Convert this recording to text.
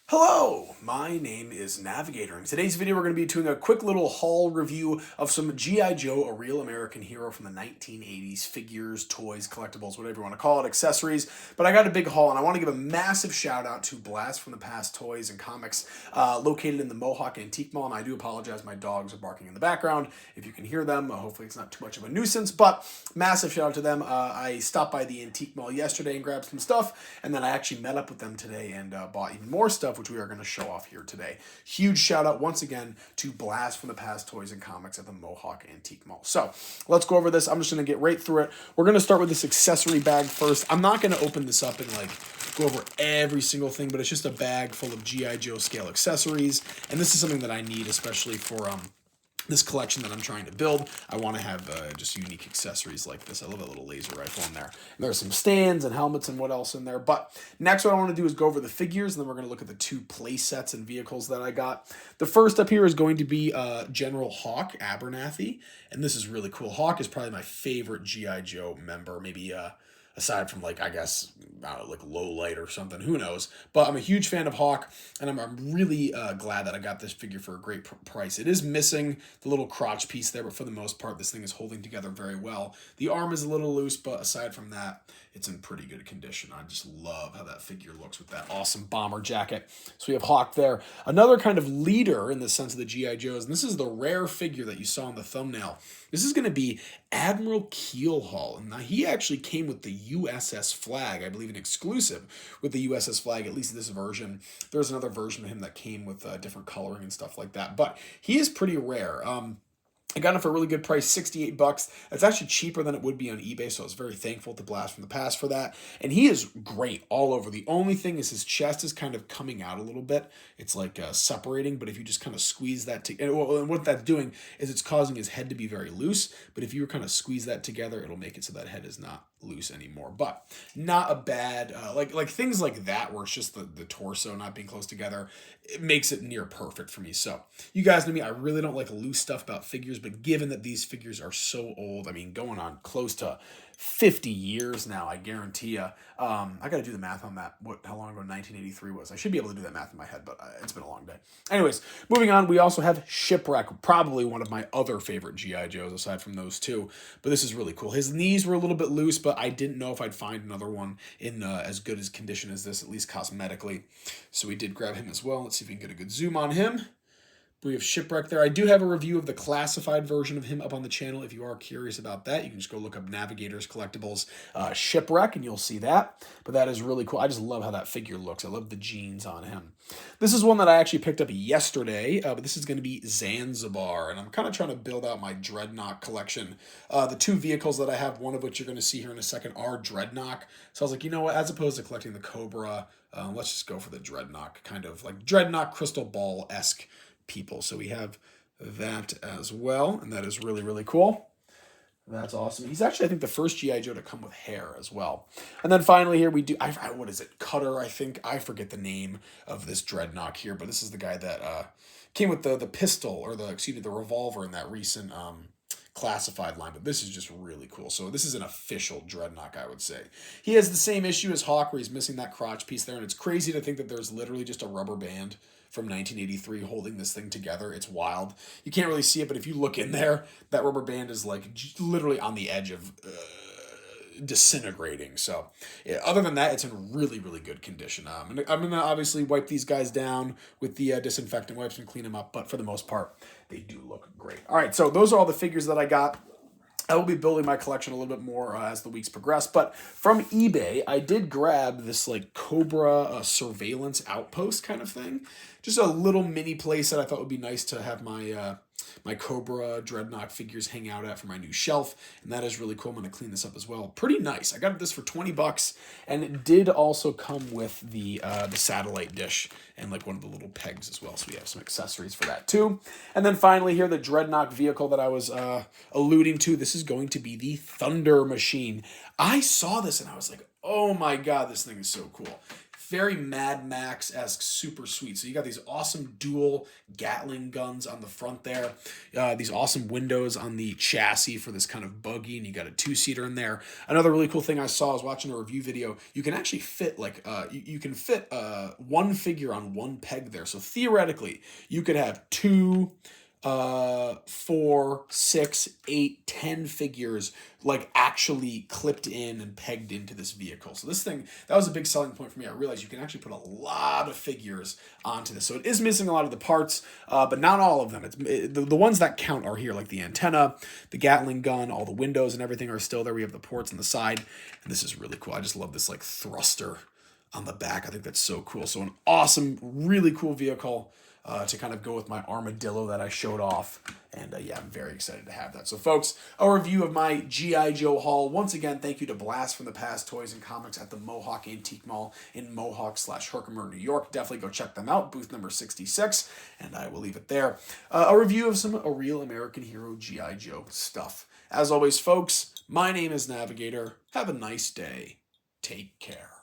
Hello, my name is Navigator. In today's video, we're going to be doing a quick little haul review of some G.I. Joe, a real American hero from the 1980s, figures, toys, collectibles, whatever you want to call it, accessories. But I got a big haul, and I want to give a massive shout out to Blast from the Past Toys and Comics, located in the Mohawk Antique Mall. And I do apologize, my dogs are barking in the background. If you can hear them, hopefully it's not too much of a nuisance, but massive shout out to them. I stopped by the Antique Mall yesterday and grabbed some stuff, and then I actually met up with them today and bought even more stuff, which we are going to show off here today. Huge shout out once again to Blast from the Past Toys and Comics at the Mohawk Antique Mall. So let's go over this. I'm just going to get right through it. We're going to start with this accessory bag first. I'm not going to open this up and go over every single thing, but it's just a bag full of G.I. Joe scale accessories. And this is something that I need, especially for this collection that I'm trying to build. I want to have just unique accessories like this. I love that little laser rifle in there. And there's some stands and helmets and what else in there. But next what I want to do is go over the figures, and then we're going to look at the two play sets and vehicles that I got. The first up here is going to be General Hawk Abernathy. And this is really cool. Hawk is probably my favorite G.I. Joe member. Maybe aside from like Low Light or something, who knows. But I'm a huge fan of Hawk, and I'm really glad that I got this figure for a great price. It is missing the little crotch piece there, but for the most part, this thing is holding together very well. The arm is a little loose, but aside from that, it's in pretty good condition. I just love how that figure looks with that awesome bomber jacket. So we have Hawk there. Another kind of leader in the sense of the G.I. Joes, and this is the rare figure that you saw in the thumbnail. This is going to be Admiral Keelhaul. And now he actually came with the USS flag, I believe an exclusive with the USS flag, at least this version. There's another version of him that came with different coloring and stuff like that. But he is pretty rare. I got him for a really good price, $68. That's actually cheaper than it would be on eBay, so I was very thankful to Blast from the Past for that. And he is great all over. The only thing is his chest is kind of coming out a little bit. It's like separating, but if you just kind of squeeze that together, and what that's doing is it's causing his head to be very loose, but if you kind of squeeze that together, it'll make it so that head is not loose anymore. But not a bad, like things like that where it's just the torso not being close together, it makes it near perfect for me. So you guys know me, I really don't like loose stuff about figures, but given that these figures are so old, I mean, going on close to 50 years now, I guarantee you. I got to do the math on that, how long ago 1983 was. I should be able to do that math in my head, but it's been a long day. Anyways, moving on, we also have Shipwreck, probably one of my other favorite G.I. Joes aside from those two, but this is really cool. His knees were a little bit loose, but I didn't know if I'd find another one in as good as condition as this, at least cosmetically. So we did grab him as well. Let's see if we can get a good zoom on him. We have Shipwreck there. I do have a review of the classified version of him up on the channel. If you are curious about that, you can just go look up Navigators Collectibles Shipwreck, and you'll see that. But that is really cool. I just love how that figure looks. I love the jeans on him. This is one that I actually picked up yesterday, but this is going to be Zanzibar, and I'm kind of trying to build out my Dreadnought collection. The two vehicles that I have, one of which you're going to see here in a second, are Dreadnought. So I was like, you know what, as opposed to collecting the Cobra, let's just go for the Dreadnought, kind of like Dreadnought Crystal Ball-esque people. So we have that as well, and that is really, really cool. That's awesome. He's actually, I think, the first G.I. Joe to come with hair as well. And then finally here we do, what is it, Cutter, I think? I forget the name of this Dreadnought here, but this is the guy that came with the pistol, or the revolver in that recent classified line, but this is just really cool. So this is an official Dreadnought, I would say. He has the same issue as Hawk, where he's missing that crotch piece there, and it's crazy to think that there's literally just a rubber band from 1983 holding this thing together. It's wild. You can't really see it, but if you look in there, that rubber band is like literally on the edge of disintegrating. So yeah, other than that, it's in really, really good condition. I'm gonna obviously wipe these guys down with the disinfectant wipes and clean them up, but for the most part, they do look great. All right, so those are all the figures that I got. I will be building my collection a little bit more as the weeks progress, but from eBay, I did grab this like Cobra surveillance outpost kind of thing. Just a little mini place that I thought would be nice to have my my Cobra Dreadnought figures hang out at for my new shelf, and that is really cool. I'm going to clean this up as well. Pretty nice. I got this for $20, and it did also come with the satellite dish and like one of the little pegs as well, so we have some accessories for that too. And then finally here, the Dreadnought vehicle that I was alluding to. This is going to be the Thunder Machine. I saw this and I was like, oh my god, this thing is so cool. very Mad Max-esque, super sweet. So you got these awesome dual Gatling guns on the front there, these awesome windows on the chassis for this kind of buggy, and you got a two-seater in there. Another really cool thing I saw, I was watching a review video, you can actually fit like, you can fit one figure on one peg there. So theoretically, you could have 2, 4, 6, 8, 10 figures like actually clipped in and pegged into this vehicle. So this thing, that was a big selling point for me. I realized you can actually put a lot of figures onto this. So it is missing a lot of the parts, but not all of them. The ones that count are here, like the antenna, the Gatling gun, all the windows and everything are still there. We have the ports on the side, and this is really cool. I just love this like thruster on the back. I think that's so cool. So an awesome, really cool vehicle to kind of go with my armadillo that I showed off. And yeah, I'm very excited to have that. So folks, a review of my G.I. Joe haul. Once again, thank you to Blast from the Past Toys and Comics at the Mohawk Antique Mall in Mohawk/Herkimer, New York. Definitely go check them out, booth number 66, and I will leave it there. A review of some A Real American Hero G.I. Joe stuff. As always, folks, my name is Navigator. Have a nice day. Take care.